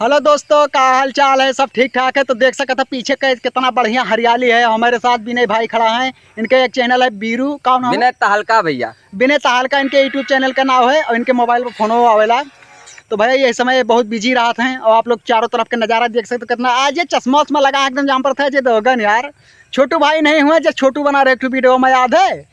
Hello दोस्तों, क्या हाल चाल है? सब ठीक ठाक है। तो देख सकते पीछे का कितना बढ़िया हरियाली है। हमारे साथ विनय भाई खड़ा है। इनके एक चैनल है बीरू का नाम विनय तहलका भैया। विनय तहलका इनके यूट्यूब चैनल का नाम है और इनके मोबाइल पर फोनो आवेला। तो भैया ये समय बहुत बिजी रात हैं और आप लोग चारों तरफ का नज़ारा देख सकते कितना। आज ये चश्मा उश्मा लगा एकदम जहाँ पर था ये दोगन यार। छोटू भाई नहीं हुए जो छोटू बना रहे वीडियो में, याद है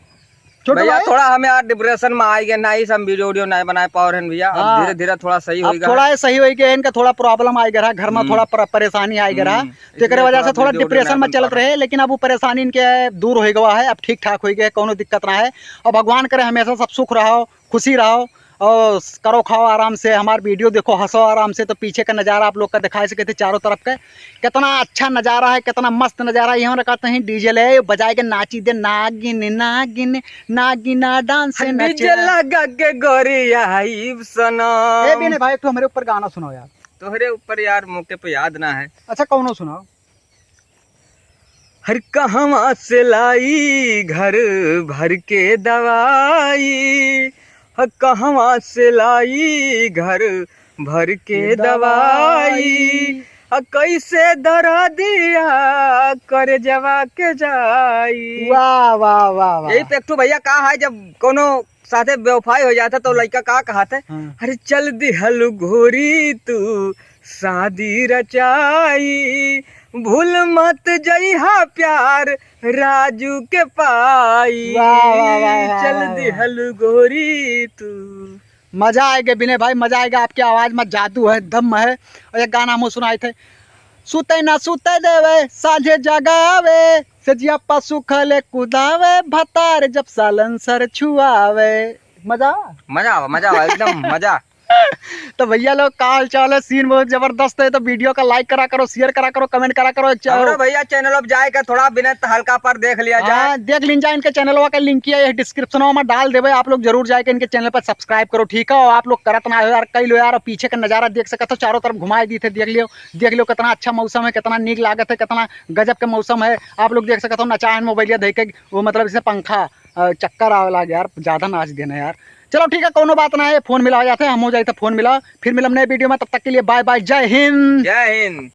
छोटू भैया? भाई थोड़ा हमें यार डिप्रेशन में आ गया, ना ही हम वीडियो नहीं बना पा रहे हैं भैया। अब हाँ। धीरे धीरे थोड़ा सही अब होगा। थोड़ा सही हो गया, इनका थोड़ा प्रॉब्लम आ गया, घर में थोड़ा परेशानी आ गया, तो एक इसलिए वजह से थोड़ा वीडियो डिप्रेशन नहीं में बन चलत पा रहे। लेकिन अब वो परेशानी इनके दूर हो गया है, अब ठीक ठाक हो गया, कोनो दिक्कत ना है। और भगवान करे हमेशा सब सुख रहो, खुशी रहो और करो खाओ आराम से, हमारा वीडियो देखो, हंसो आराम से। तो पीछे का नज़ारा आप लोग का दिखाई सके थे चारों तरफ का, कितना अच्छा नज़ारा है, कितना मस्त नज़ारा है। यहाँ कहते हैं डीजे ले बजाए के नाची दे, नागिन नागिन नागिना डांस डीजे लगा के गोरिया सनम। ए भी भाई, तो हमारे ऊपर गाना सुनाओ यार। तोहरे ऊपर यार मौके पे याद ना है। अच्छा कौनो सुनाओ। हर कहवा से लाई घर भर के दवाई, हर कहवा से लाई घर भर के दवाई, कैसे दरा दिया कर जवा के जाई। वाह वाह वाह वाह। यही पे एक ठो भैया कहा है, जब कोनो साथे बेवफाई हो जाता तो लड़का का कहता है, हाँ। अरे चल दिहल घोरी तू शादी रचाई, भूल मत जइहा प्यार राजू के पाई। वाह वाह वाह वाह चल वाह वाह। दिहल घोरी तू। मजा आएगा विनय भाई, मजा आएगा। आपकी आवाज में जादू है, दम है। और एक गाना हम सुनाए थे, सुते ना सुते देवे साझे जगावे, सजिया पशु खले कुदावे, भतार जब सालन सर छुआवे। मजा मजा एकदम मजा। तो भैया लोग का हाल चाल है? सीन बहुत जबरदस्त है। तो वीडियो का लाइक करा करो, शेयर करा करो, कमेंट करा करो। हमारा भैया चैनल अब जाएगा थोड़ा विनय तहलका पर देख लिया जाए। हाँ, देख लीजिए इनके चैनल का लिंक है डिस्क्रिप्शन में डाल देवे। आप लोग जरूर जाके इनके चैनल पर सब्सक्राइब करो, ठीक है। और आप लोग करत ना हो यार, कई लो यार। और पीछे का नजारा देख सकते हो, चारों तरफ घुमाई दी थे, देख लियो कितना अच्छा मौसम है, कितना नीक लागत है, कितना गजब का मौसम है। आप लोग देख सकते हो नचायन मोबाइलिया देख के, वो मतलब इसे पंखा चक्कर आवे लागे यार, ज्यादा नाच देना यार। चलो ठीक है, कोनो बात ना है, फोन मिला जाते हैं, हम हो जाए तो फोन मिला, फिर मिलम नए वीडियो में। तब तक के लिए बाय बाय, जय हिंद। जय हिंद।